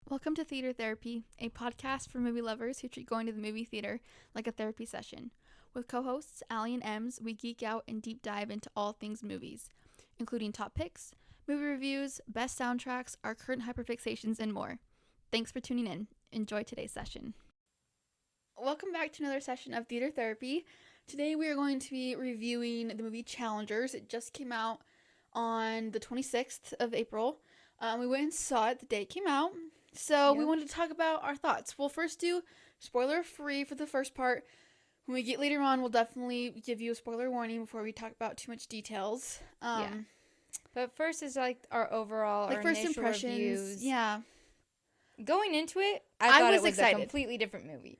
Welcome to Theater Therapy, a podcast for movie lovers who treat going to the movie theater like a therapy session. With co-hosts Aly and Ems, we geek out and deep dive into all things movies, including top picks, movie reviews, best soundtracks, our current hyperfixations, and more. Thanks for tuning in. Enjoy today's session. Welcome back to another session of Theater Therapy. Today we are going to be reviewing the movie Challengers. It just came out on the 26th of April. We went and saw it the day it came out. So we wanted to talk about our thoughts. We'll first do spoiler free for the first part. When we get later on, we'll definitely give you a spoiler warning before we talk about too much details. But first is like our overall, like our first initial impressions. reviews. Yeah. Going into it, I thought was it was excited. a completely different movie.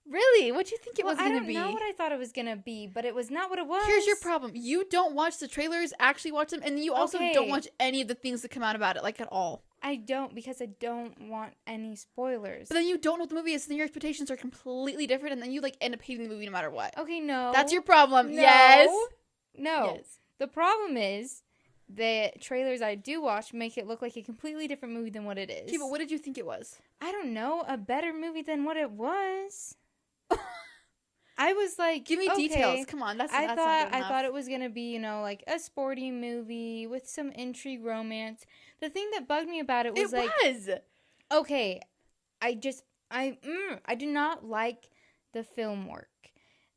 Really? What do you think it was going to be? I don't know what I thought it was going to be, but it was not what it was. Here's your problem. You don't watch the trailers, actually watch them, and you also don't watch any of the things that come out about it, like at all. I don't, because I don't want any spoilers. But then you don't know what the movie is, and then your expectations are completely different, and then you end up hating the movie no matter what. Okay, no. That's your problem. No. Yes. No. Yes. The problem is the trailers I do watch make it look like a completely different movie than what it is. Okay, but what did you think it was? I don't know. A better movie than what it was. I was like, give me details. Come on, that's not good enough. I thought it was gonna be, like a sporty movie with some intrigue, romance. The thing that bugged me about it was okay, I do not like the film work,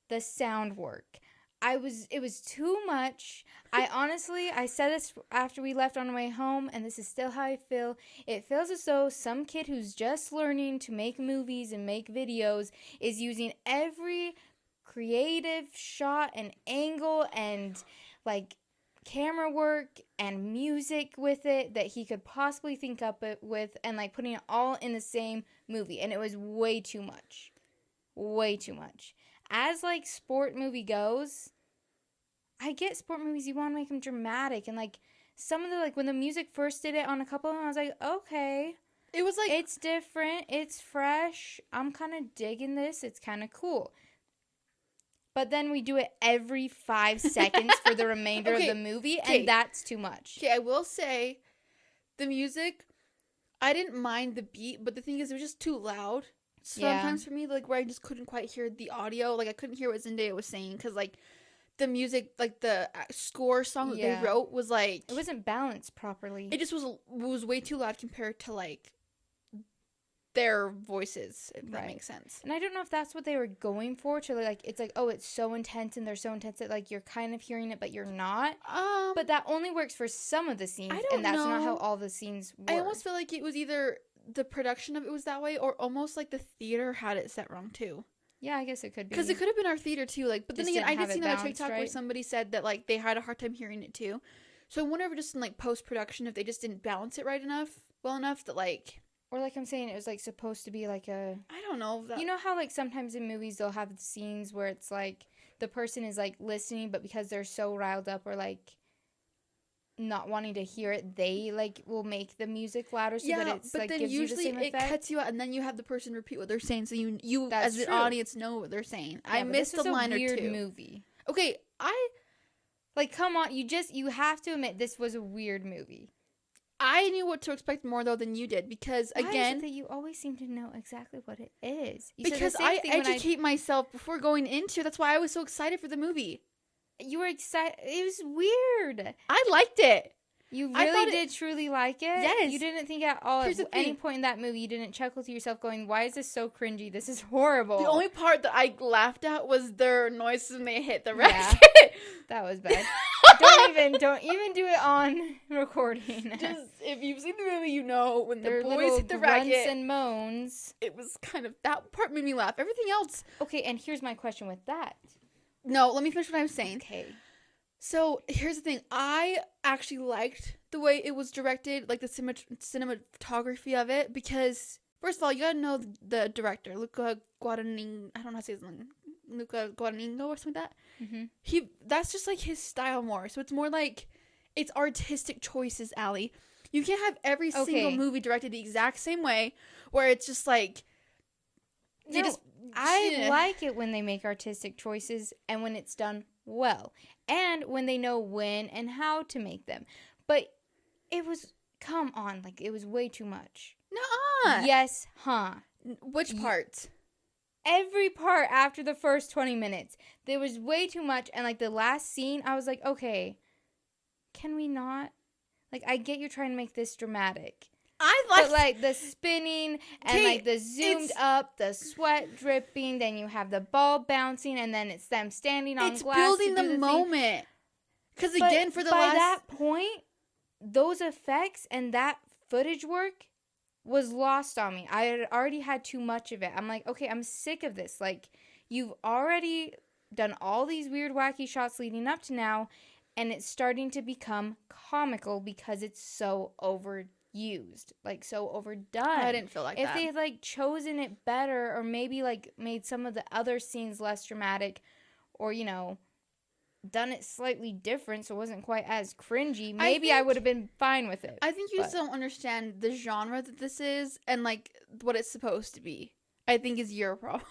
the sound work. It was too much. I said this after we left on our way home, and this is still how I feel. It feels as though some kid who's just learning to make movies and make videos is using every creative shot and angle and camera work and music with it that he could possibly think up with, and putting it all in the same movie, and it was way too much. As sport movie goes, I get sport movies, you want to make them dramatic, and some of the when the music first did it on a couple of them, I was like, okay, it was it's different, it's fresh, I'm kind of digging this, it's kind of cool. But then we do it every 5 seconds for the remainder of the movie, and that's too much. Okay, I will say, the music, I didn't mind the beat, but the thing is, it was just too loud. Sometimes for me, where I just couldn't quite hear the audio. I couldn't hear what Zendaya was saying, because, the music, the score song that they wrote was, it wasn't balanced properly. It just was way too loud compared to, their voices, if that makes sense. And I don't know if that's what they were going for, to it's so intense, and they're so intense that you're kind of hearing it but you're not. But that only works for some of the scenes, and that's not how all the scenes work. I almost feel like it was either the production of it was that way, or almost the theater had it set wrong too. Yeah, I guess it could be. Because it could have been our theater too, but then again, I did see another TikTok where right? somebody said that they had a hard time hearing it too. So I wonder if just in post-production, if they just didn't balance it well enough that or I'm saying, it was supposed to be a... I don't know. You know how sometimes in movies they'll have scenes where it's the person is listening, but because they're so riled up or not wanting to hear it, they will make the music louder so that it's but then gives usually you the same effect. It cuts you out, and then you have the person repeat what they're saying, so you as an audience know what they're saying. Yeah, I missed a line or two. This was a weird movie. Okay, come on, you have to admit this was a weird movie. I knew what to expect more though than you did, because Why again, is it that you always seem to know exactly what it is. Because I educate myself before going into. That's why I was so excited for the movie. You were excited. It was weird. I liked it. You really did truly like it? Yes. You didn't think at all at any point in that movie, you didn't chuckle to yourself going, why is this so cringy? This is horrible. The only part that I laughed at was their noises when they hit the racket. Yeah, that was bad. Don't even do it on recording. Just, if you've seen the movie, you know when their the boys hit the racket. Grunts and moans. It was that part made me laugh. Everything else. Okay, and here's my question with that. No, let me finish what I was saying. Okay. So, here's the thing. I actually liked the way it was directed, the cinematography of it, because, first of all, you gotta know the director, Luca Guadagnino. I don't know how to say his name. Luca Guadagnino or something like that. Mm-hmm. That's just, his style more. So, it's more it's artistic choices, Aly. You can't have every single movie directed the exact same way, where it's just, I like it when they make artistic choices, and when it's done well, and when they know when and how to make them. But it was, come on, it was way too much. Nuh-uh. Yes, huh? Which part? Every part after the first 20 minutes. There was way too much. And, like, the last scene, I was like, okay, can we not? Like, I get you're trying to make this dramatic. But, like, the spinning and, like, the zoomed up, the sweat dripping, then you have the ball bouncing, and then it's them standing on glass. It's building the moment. Because, again, for the by that point, those effects and that footage work was lost on me. I had already had too much of it. I'm like, okay, I'm sick of this. Like, you've already done all these weird, wacky shots leading up to now, and it's starting to become comical because it's so overused, like, so overdone. I didn't feel like that. If they had, like, chosen it better, or maybe, like, made some of the other scenes less dramatic, or, you know, done it slightly different so it wasn't quite as cringy, maybe I would have been fine with it. I think you just don't understand the genre that this is and, like, what it's supposed to be. I think is your problem.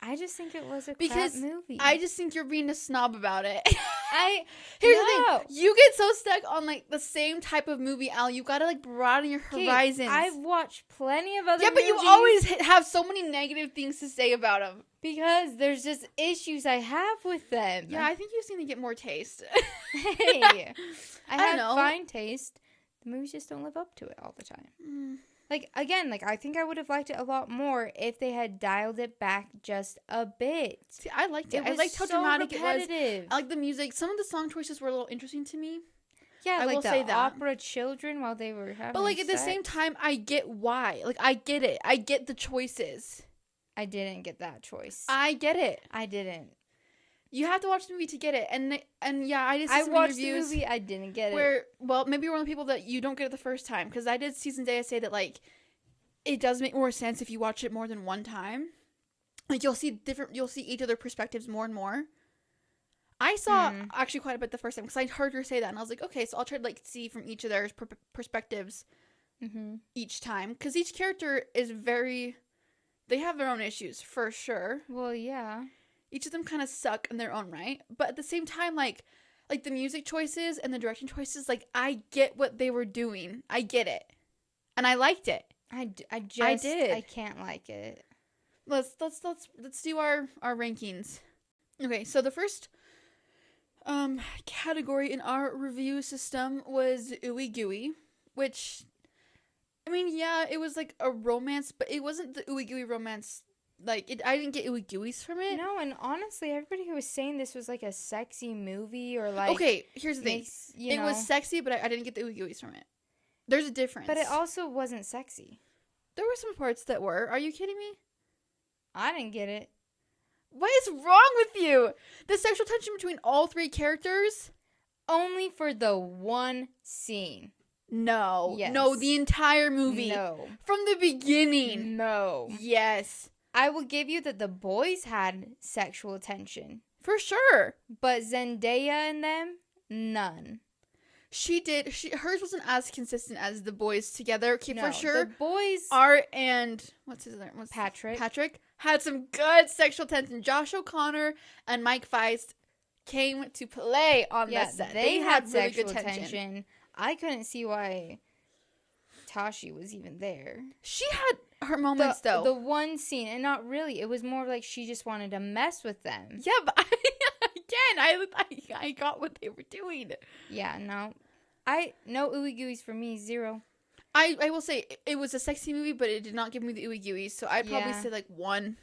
I just think it was a crap movie. I just think you're being a snob about it. Here's the thing. You get so stuck on, like, the same type of movie, Al. You gotta, like, broaden your horizons. I've watched plenty of other movies. Yeah, but you always have so many negative things to say about them. Because there's just issues I have with them. Yeah, I think you just need to get more taste. Hey, I have fine taste. The movies just don't live up to it all the time. Like, again, like, I think I would have liked it a lot more if they had dialed it back just a bit. See, I liked it. I liked how dramatic it was. I like the music. Some of the song choices were a little interesting to me. Yeah, I like will say that. Opera children while they were having But, like, sex. at the same time, I get why. Like, I get it. I get the choices. I didn't get that choice. I get it. I didn't. You have to watch the movie to get it. And yeah, I did see some watched reviews the movie, I didn't get it. Where, well, maybe you're one of the people that you don't get it the first time. Because I did see Zendaya say that, like, it does make more sense if you watch it more than one time. Like, you'll see each other perspectives more and more. I saw actually quite a bit the first time because I heard her say that. And I was like, okay, so I'll try to, like, see from each of their perspectives each time. Because each character is they have their own issues, for sure. Well, yeah. Each of them kind of suck in their own right. But at the same time, like the music choices and the direction choices, like, I get what they were doing. I get it. And I liked it. I did. I can't like it. Let's do our rankings. Okay, so the first category in our review system was Ooey Gooey, which, I mean, yeah, it was like a romance, but it wasn't the Ooey Gooey romance. Like, I didn't get Ooey Gooeys from it. No, and honestly, everybody who was saying this was like a sexy movie or like... Okay, here's the thing. It was sexy, but I didn't get the Ooey Gooeys from it. There's a difference. But it also wasn't sexy. There were some parts that were. Are you kidding me? I didn't get it. What is wrong with you? The sexual tension between all three characters? Only for the one scene. No. Yes. No, the entire movie. No. From the beginning. No. Yes. I will give you that the boys had sexual tension. For sure. But Zendaya and them, none. She did. Hers wasn't as consistent as the boys together. Okay, for sure. The boys, Art and what's his name? Patrick had some good sexual tension. Josh O'Connor and Mike Feist came to play on the set. They had really sexual good tension. I couldn't see why Tashi was even there. She had her moments though. The one scene, and not really. It was more like she just wanted to mess with them. Yeah, but I got what they were doing. Yeah, no. No Ooey Gooeys for me, 0. I will say it was a sexy movie, but it did not give me the Ooey Gooeys, so I'd probably say like 1.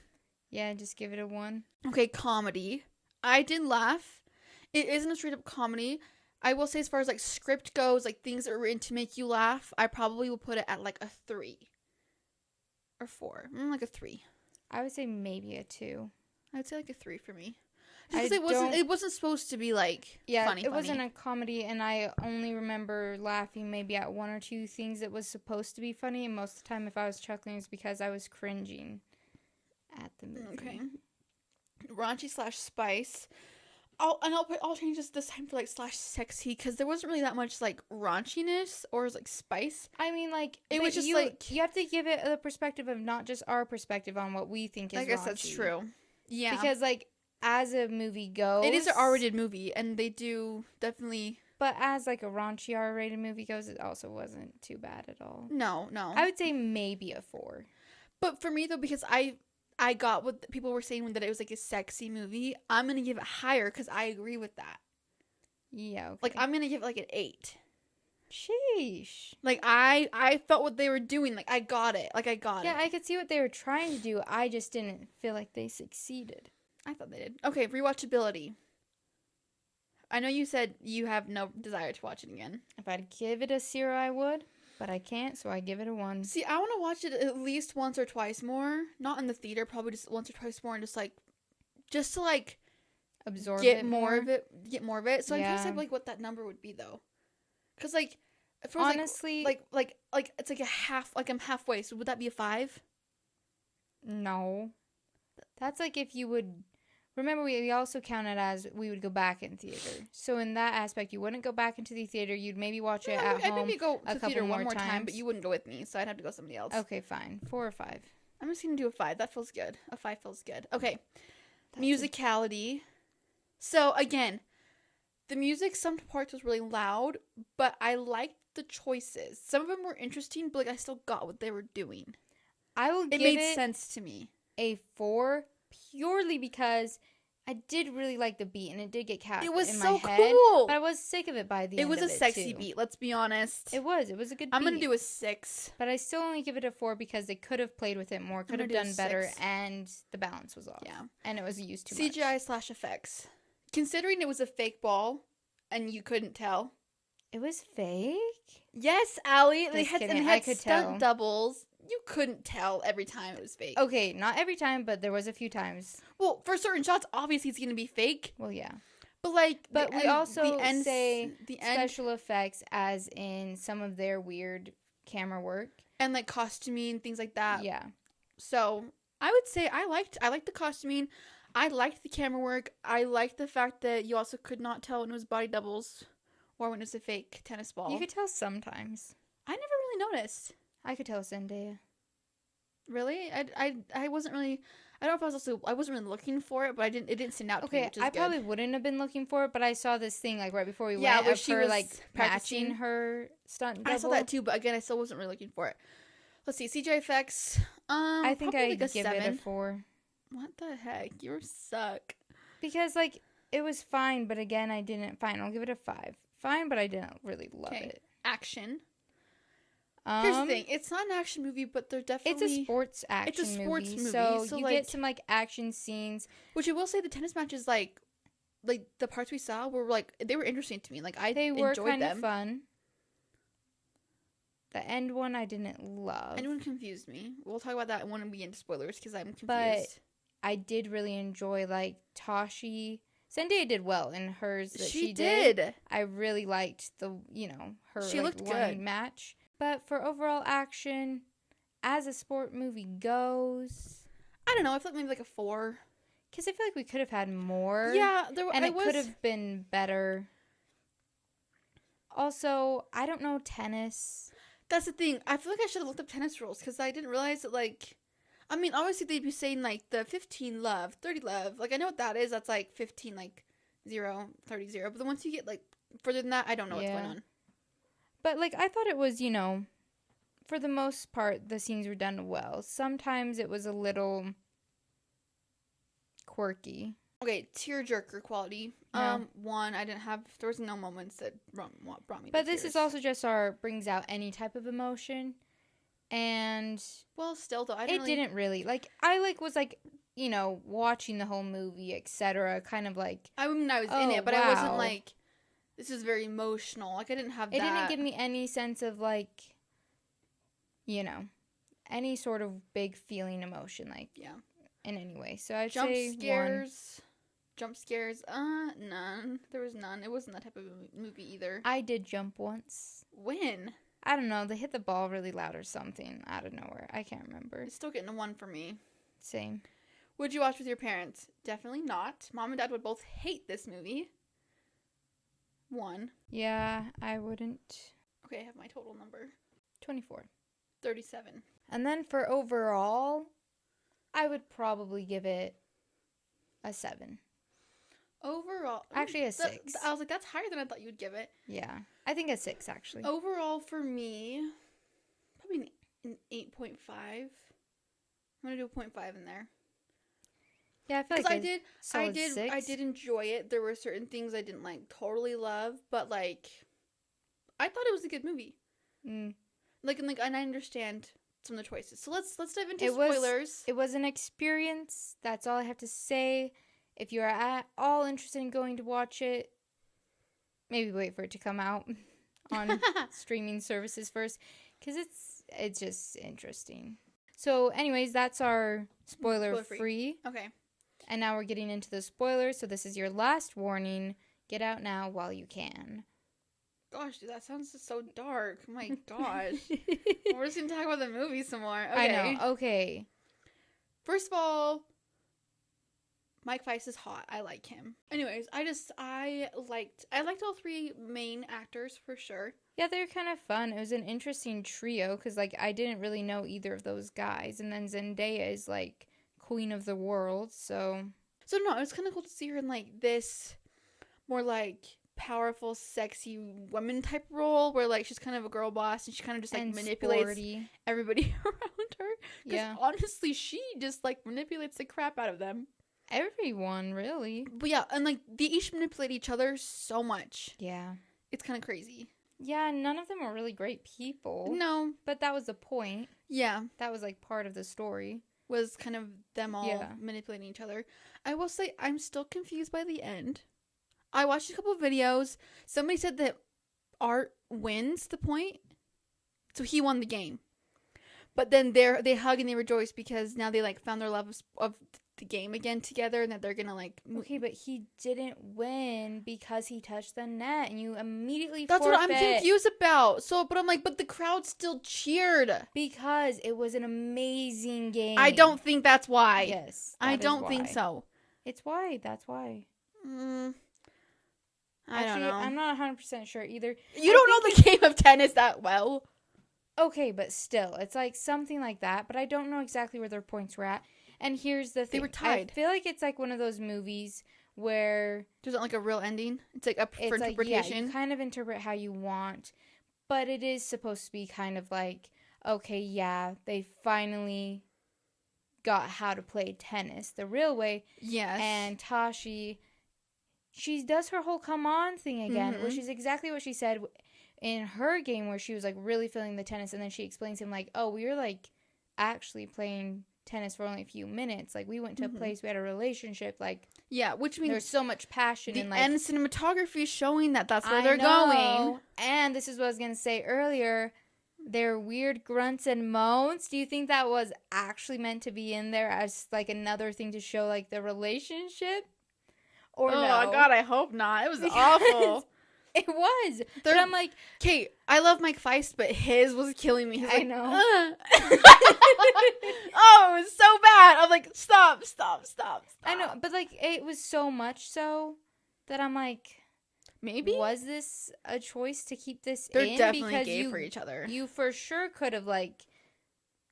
Yeah, just give it a 1. Okay, comedy. I did laugh. It isn't a straight up comedy. I will say as far as like script goes, like things that are written to make you laugh, I probably will put it at like a 3 or 4. Like a 3. I would say maybe a 2. I'd say like a 3 for me. Because it wasn't supposed to be like funny. It wasn't a comedy, and I only remember laughing maybe at 1 or 2 things that was supposed to be funny, and most of the time if I was chuckling it's because I was cringing at the movie. Okay. Raunchy / spice. I'll change this time for like / sexy, because there wasn't really that much like raunchiness or like spice. I mean, like, it was just you have to give it the perspective of not just our perspective on what we think is raunchy. I guess that's true. Yeah. Because like, as a movie goes, it is an R-rated movie, and they do definitely But as like a raunchy R-rated movie goes, it also wasn't too bad at all. No. I would say maybe a 4. But for me though, because I got what people were saying that it was like a sexy movie, I'm gonna give it higher because I agree with that. Yeah. Okay. Like I'm gonna give it like an 8. Sheesh. Like I felt what they were doing. Like I got it. Yeah, I could see what they were trying to do. I just didn't feel like they succeeded. I thought they did. Okay, rewatchability. I know you said you have no desire to watch it again. If I'd give it a 0, I would, but I can't, so I give it a 1. See, I want to watch it at least once or twice more. Not in the theater, probably just once or twice more, and just to like absorb get it more of it. So yeah. I guess like what that number would be though, because like honestly, like it's like a half. Like I'm halfway. So would that be a 5? No, that's like if you would. Remember, we also counted as we would go back in theater. So in that aspect, you wouldn't go back into the theater. You'd maybe watch it at home. I'd maybe go to the theater one more times. time, but you wouldn't go with me, so I'd have to go with somebody else. Okay, fine. 4 or 5. I'm just gonna do a 5. That feels good. A 5 feels good. Okay, musicality. So again, the music, some parts was really loud, but I liked the choices. Some of them were interesting, but like I still got what they were doing. It made sense to me. A 4 purely because I did really like the beat and it did get caught in my head. It was so cool. But I was sick of it by the end of it. It was a sexy beat, let's be honest. It was a good beat. I'm going to do a 6. But I still only give it a 4 because they could have played with it more, could have done better, and the balance was off. Yeah. And it was used too much. CGI/effects. Considering it was a fake ball and you couldn't tell. It was fake? Yes, Aly. They had could stunt tell. doubles. You couldn't tell every time it was fake. Okay, not every time, but there was a few times. Well, for certain shots, obviously it's going to be fake. Well, yeah. But we also say special effects as in some of their weird camera work. And like costuming, things like that. Yeah. So I would say I liked the costuming. I liked the camera work. I liked the fact that you also could not tell when it was body doubles or when it was a fake tennis ball. You could tell sometimes. I never really noticed. I could tell Zendaya. Really? I wasn't really. I don't know if I wasn't really looking for it, but it didn't stand out to me, which is I good. probably wouldn't have been looking for it, but I saw this thing like right before we went where of she her was like practicing. matching her stunt double. I saw that too, but again, I still wasn't really looking for it. Let's see, CGI effects. I think I'd like give 7. it a 4. What the heck? You suck. Because like it was fine, but again, I didn't. Fine, I'll give it a 5. Fine, but I didn't really love it. Action. Here's the thing. It's not an action movie, but they're definitely... It's a sports action movie. It's a sports movie. So you get some, like, action scenes. Which I will say the tennis matches, like the parts we saw were, like, they were interesting to me. Like, they were kind of fun. The end one I didn't love. End one confused me. We'll talk about that when we get into spoilers, because I'm confused. But I did really enjoy, like, Tashi... Zendaya did well in hers that she did. I really liked her she looked good match. But for overall action, as a sport movie goes... I don't know. I feel like maybe like a 4. Because I feel like we could have had more. Yeah. It could have been better. Also, I don't know tennis. That's the thing. I feel like I should have looked up tennis rules because I didn't realize that, like... I mean, obviously they'd be saying, like, the 15 love, 30 love. Like, I know what that is. That's, like, 15, like, 0, 30, 0. But then once you get, like, further than that, I don't know what's going on. But, like, I thought it was, for the most part, the scenes were done well. Sometimes it was a little quirky. Okay, tearjerker quality. Yeah. 1, I didn't have... There was no moments that brought me to But this tears. is also just brings out any type of emotion. And... Well, still, though, didn't really... Like, I, was, watching the whole movie, etc. Kind of, like... I mean, I was in it, but I wasn't, like... This is very emotional. Like, I didn't have that. It didn't give me any sense of, like, any sort of big feeling emotion, like, in any way. So I'd say 1. Jump scares, none. There was none. It wasn't that type of movie either. I did jump once. When? I don't know. They hit the ball really loud or something out of nowhere. I can't remember. It's still getting a 1 for me. Same. Would you watch with your parents? Definitely not. Mom and Dad would both hate this movie. 1. Yeah, I wouldn't. Okay, I have my total number. 24. 37. And then for overall, I would probably give it a 7. Overall, actually a 6. I was like, that's higher than I thought you would give it. Yeah, I think a 6 actually. Overall, for me, probably an 8.5. I'm gonna do a 0.5 in there. Yeah, I feel like I did enjoy it. There were certain things I didn't like totally love, but like, I thought it was a good movie. And I understand some of the choices. So let's dive into spoilers. It was an experience. That's all I have to say. If you are at all interested in going to watch it, maybe wait for it to come out on streaming services first, because it's just interesting. So anyways, that's our spoiler free. Okay. And now we're getting into the spoilers, so this is your last warning. Get out now while you can. Gosh, dude, that sounds so dark. Oh my gosh. We're just going to talk about the movie some more. Okay. I know. Okay. First of all, Mike Weiss is hot. I like him. Anyways, I liked all three main actors for sure. Yeah, they're kind of fun. It was an interesting trio because, like, I didn't really know either of those guys. And then Zendaya is, like, queen of the world, so no, it was kind of cool to see her in, like, this more, like, powerful, sexy woman type role where, like, she's kind of a girl boss and she kind of just, like, manipulates everybody around her. Because honestly, she just, like, manipulates the crap out of them. Everyone, really. But yeah, and, like, they each manipulate each other so much. Yeah. It's kind of crazy. Yeah, none of them were really great people. No. But that was the point. Yeah. That was, like, part of the story. Was kind of them all manipulating each other. I will say, I'm still confused by the end. I watched a couple of videos. Somebody said that Art wins the point. So he won the game. But then they hug and they rejoice because now they, like, found their love of the game again together and that they're gonna, like... Okay, but he didn't win because he touched the net and you immediately That's forfeit. what I'm confused about. So, but I'm like, but the crowd still cheered. Because it was an amazing game. I don't think that's why. Yes. I don't think so. It's why. That's why. I don't know. I'm not 100% sure either. You don't know the game of tennis that well. Okay, but still, it's like something like that. But I don't know exactly where their points were at. And here's the thing. They were tied. I feel like it's like one of those movies where... There's not like a real ending? It's like up for interpretation? Yeah, you kind of interpret how you want. But it is supposed to be kind of like, okay, yeah, they finally got how to play tennis the real way. Yes. And Tashi, she does her whole come on thing again, which is exactly what she said in her game where she was like really feeling the tennis. And then she explains to him like, oh, we were like actually playing tennis for only a few minutes. Like, we went to a place, we had a relationship. Like, yeah, which means there's so much passion in, like, and cinematography showing that's where they're going. And this is what I was gonna say earlier. Their weird grunts and moans. Do you think that was actually meant to be in there as like another thing to show like the relationship? Or no? Oh God, I hope not. It was awful. It was. But I'm like, Kate, I love Mike Feist, but his was killing me. I know. Oh, it was so bad. I'm like, stop. I know, but like it was so much so that I'm like, maybe was this a choice to keep this They're in? definitely because gay for each other. You for sure could have like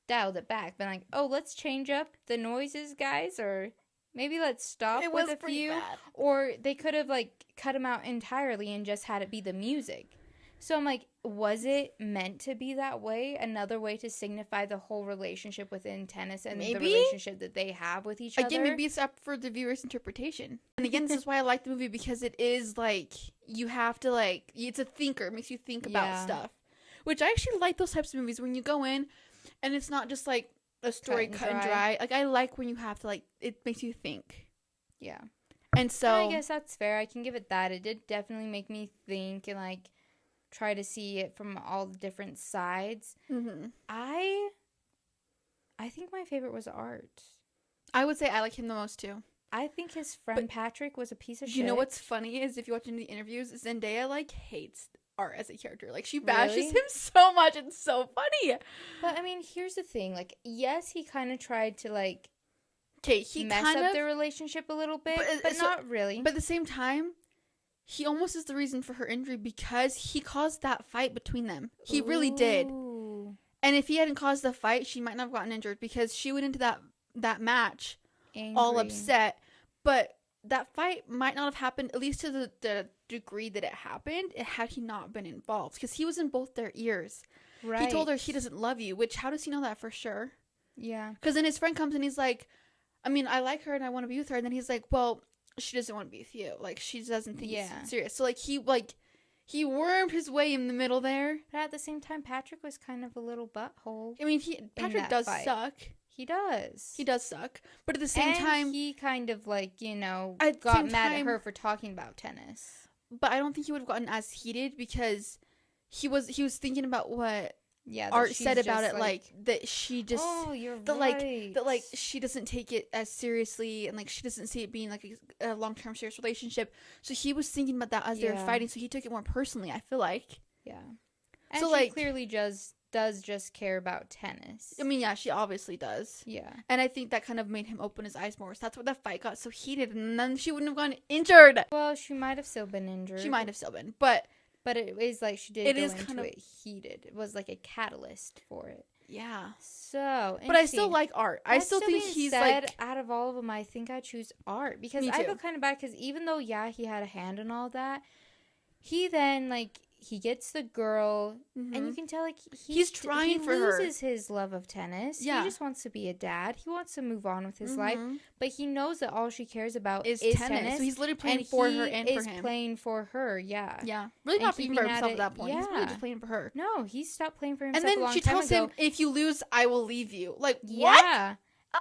dialed it back, been like, oh, let's change up the noises, guys, or maybe let's stop with a few. Bad. Or they could have like cut them out entirely and just had it be the music. So I'm like, was it meant to be that way? Another way to signify the whole relationship within tennis and the relationship that they have with each other? Again, maybe it's up for the viewer's interpretation. And again, this is why I like the movie, because it is like, you have to like, it's a thinker. It makes you think about stuff. Which I actually like those types of movies when you go in and it's not just like a story cut and dry. Like, I like when you have to like, it makes you think. Yeah. And so. I guess that's fair. I can give it that. It did definitely make me think and like try to see it from all the different sides. I think my favorite was Art. I would say I like him the most too. I think his friend Patrick was a piece of shit. You know what's funny is if you watch any of the interviews, Zendaya like hates Art as a character. Like, she bashes him so much. It's so funny. But I mean, here's the thing. Like, yes, he kind of tried to like he mess up their relationship a little bit, but not really. But at the same time, he almost is the reason for her injury because he caused that fight between them. He really did. And if he hadn't caused the fight, she might not have gotten injured because she went into that match angry, all upset. But that fight might not have happened, at least to the degree that it happened, had he not been involved. Because he was in both their ears. Right. He told her he doesn't love you, which how does he know that for sure? Yeah. Because then his friend comes and he's like, I mean, I like her and I want to be with her. And then he's like, well, she doesn't want to be with you. Like, she doesn't think it's serious. So, he wormed his way in the middle there. But at the same time, Patrick was kind of a little butthole. I mean, Patrick does suck. He does. He does suck. But at the same time, he kind of, got mad at her for talking about tennis. But I don't think he would have gotten as heated because he was thinking about what Art said about it, that she just that she doesn't take it as seriously, and she doesn't see it being a long-term serious relationship. So he was thinking about that as they were fighting, so he took it more personally, I feel like. Yeah. And so she clearly does just care about tennis. I mean, yeah, she obviously does. Yeah. And I think that kind of made him open his eyes more. So that's why the fight got so heated, and then she wouldn't have gotten injured. Well, she might have still been injured. She might have still been, but it is she did go into it heated. It was like a catalyst for it. Yeah. So, but I still like Art. I still think he's out of all of them, I think I choose Art because I feel kind of bad because even though he had a hand in all that, he then he gets the girl, and you can tell he's trying for her. He loses his love of tennis. Yeah. He just wants to be a dad. He wants to move on with his life, but he knows that all she cares about is tennis. So he's literally playing for her and for him. He is playing for her. Yeah. Yeah. Really not playing for himself at that point. Yeah. He's really just playing for her. No, he stopped playing for himself. And then she tells him, "If you lose, I will leave you." What? Yeah.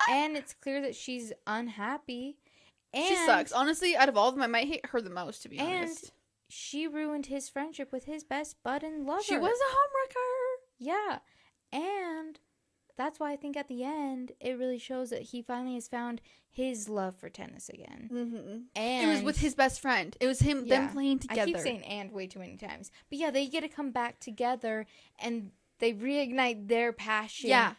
And it's clear that she's unhappy. And she sucks. Honestly, out of all of them, I might hate her the most, to be honest. She ruined his friendship with his best bud and lover. She was a homewrecker. Yeah. And that's why I think at the end, it really shows that he finally has found his love for tennis again. Mm-hmm. And it was with his best friend. It was them playing together. I keep saying "and" way too many times. But yeah, they get to come back together and they reignite their passion. Yeah.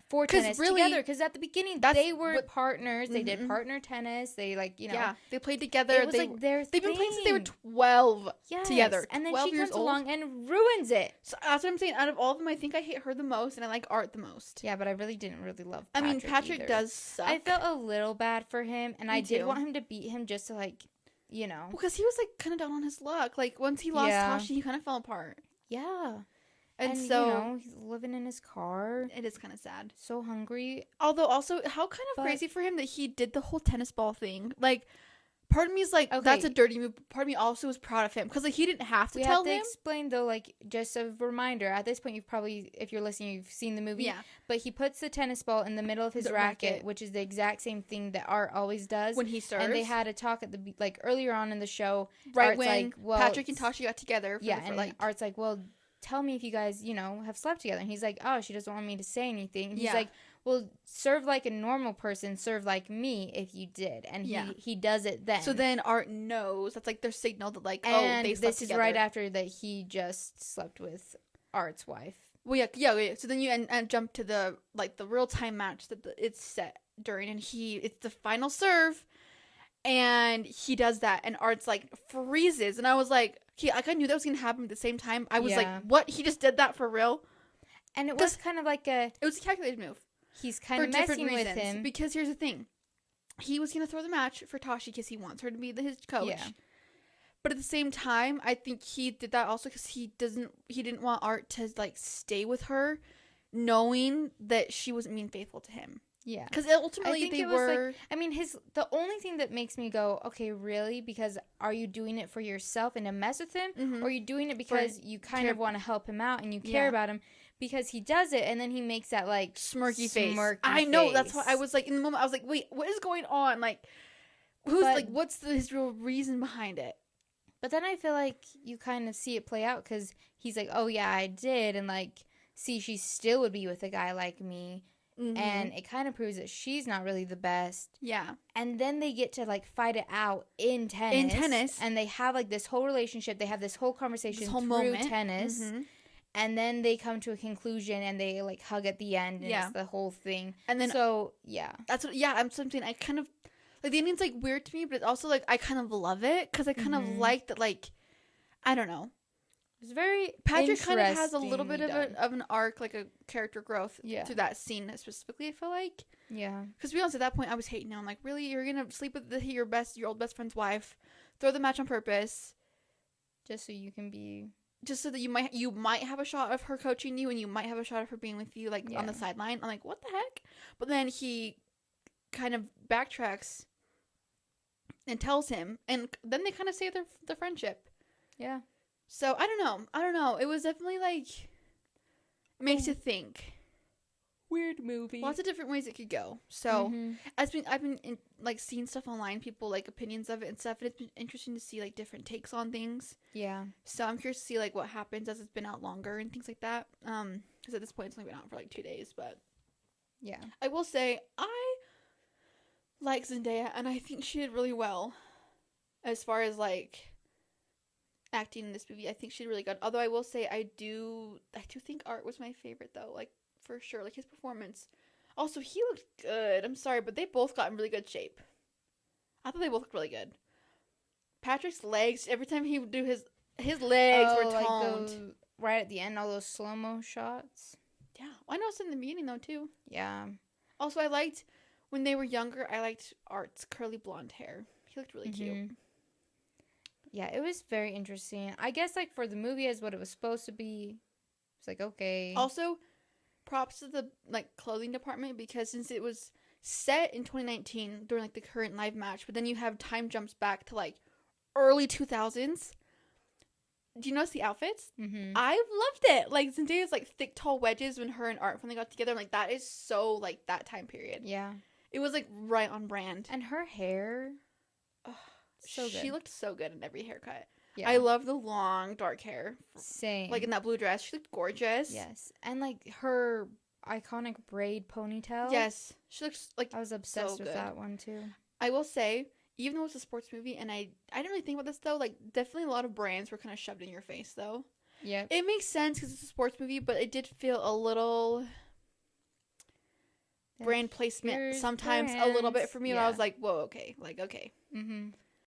For tennis together, because at the beginning they were partners. They did partner tennis. They they played together. It was they've been playing since they were 12 together. And then she comes along and ruins it. So that's what I'm saying. Out of all of them, I think I hate her the most, and I like Art the most. Yeah, but I really didn't love. Patrick either. Does suck. I felt a little bad for him, and I did want him to beat him just to because he was kind of down on his luck. Once he lost Tashi, he kind of fell apart. Yeah. And so he's living in his car. It is kind of sad. So hungry. Although also, how kind of crazy for him that he did the whole tennis ball thing. Part of me is that's a dirty move. Part of me also was proud of him because he didn't have to tell him. We have to explain though, just a reminder. At this point, you've probably, if you're listening, you've seen the movie. Yeah. But he puts the tennis ball in the middle of his racket, which is the exact same thing that Art always does when he serves. And they had a talk at the earlier on in the show. Right when Patrick and Tashi got together. Art's like, well, tell me if you guys, have slept together. And he's like, oh, she doesn't want me to say anything. And he's like, well, serve like a normal person. Serve like me if you did. And he does it then. So then Art knows. That's their signal that they slept together. This is right after that he just slept with Art's wife. Well, yeah. So then you and jump to the real time match that it's set during. And it's the final serve. And he does that. And Art's freezes. And I was like, I knew that was gonna happen at the same time. I was like, "What? He just did that for real?" And it was kind of it was a calculated move. He's kind of messing with him because here's the thing: he was gonna throw the match for Tashi because he wants her to be his coach. Yeah. But at the same time, I think he did that also because he didn't want Art to stay with her, knowing that she wasn't being faithful to him. Yeah, because ultimately they were. The only thing that makes me go, okay, really? Because are you doing it for yourself and to mess with him, or are you doing it because you kind of want to help him out and you care about him? Because he does it and then he makes that smirky face. I know, that's why I was in the moment. I was like, wait, what is going on? What's his real reason behind it? But then I feel like you kind of see it play out because he's like, oh yeah, I did, and see, she still would be with a guy like me. Mm-hmm. And it kind of proves that she's not really the best. Yeah. And then they get to fight it out in tennis. And they have this whole relationship. They have this whole conversation through tennis. Mm-hmm. And then they come to a conclusion and they hug at the end. And it's the whole thing. And then that's what. Yeah, I'm saying. I kind of the ending's weird to me, but it's also I kind of love it because I kind of like that. I don't know. It's very Patrick kind of has a little bit of an arc, like a character growth through that scene specifically, I feel like. Yeah. Because to be honest, at that point, I was hating him. I'm like, really? You're going to sleep with your old best friend's wife, throw the match on purpose. Just so you can be... Just so that you might have a shot of her coaching you, and you might have a shot of her being with you, like, on the sideline. I'm like, what the heck? But then he kind of backtracks and tells him, and then they kind of save the friendship. Yeah. So, I don't know. It was definitely, like, makes you think. Weird movie. Lots of different ways it could go. So, I've been seeing stuff online, people, like, opinions of it and stuff, and it's been interesting to see, like, different takes on things. Yeah. So, I'm curious to see, like, what happens as it's been out longer and things like that. Because at this point, it's only been out for, like, 2 days, but... Yeah. I will say, I like Zendaya, and I think she did really well as far as, like... acting in this movie. I think she did really good. Although I will say I do think Art was my favorite though, like for sure. Like his performance. Also, he looked good. I'm sorry, but they both got in really good shape. I thought they both looked really good. Patrick's legs, every time he would do his legs were toned. Like right at the end, all those slow-mo shots. Yeah. I noticed in the beginning though too. Yeah. Also, I liked when they were younger, I liked Art's curly blonde hair. He looked really cute. Yeah, it was very interesting. I guess, like, for the movie as what it was supposed to be, it's like, okay. Also, props to the, like, clothing department, because since it was set in 2019 during, like, the current live match, but then you have time jumps back to, like, early 2000s. Do you notice the outfits? I loved it. Like, Zendaya's, like, thick, tall wedges when her and Art finally got together. I'm like, that is so, like, that time period. Yeah. It was, like, right on brand. And her hair... So good. She looked so good in every haircut. Yeah. I love the long, dark hair. Same. Like in that blue dress. She looked gorgeous. Yes. And like her iconic braid ponytail. Yes. She looks like I was obsessed with that one too. I will say, even though it's a sports movie, and I didn't really think about this though, like definitely a lot of brands were kind of shoved in your face though. Yeah. It makes sense because it's a sports movie, but it did feel a little... brand placement sometimes a little bit for me. Yeah. I was like, whoa, okay. Like, okay.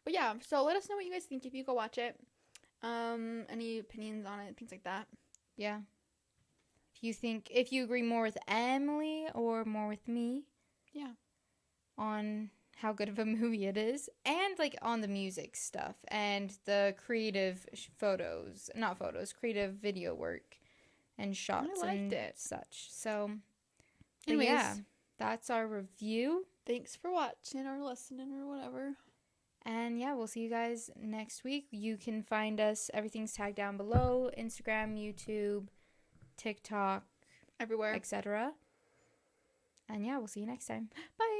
But yeah, so let us know what you guys think if you go watch it. Any opinions on it, things like that. Yeah. If you agree more with Emily or more with me. Yeah. On how good of a movie it is. And, like, on the music stuff. And the creative creative video work. And shots and such. So, anyways, yeah. That's our review. Thanks for watching or listening or whatever. And yeah, we'll see you guys next week. You can find us. Everything's tagged down below. Instagram, YouTube, TikTok. Everywhere. Etc. And yeah, we'll see you next time. Bye.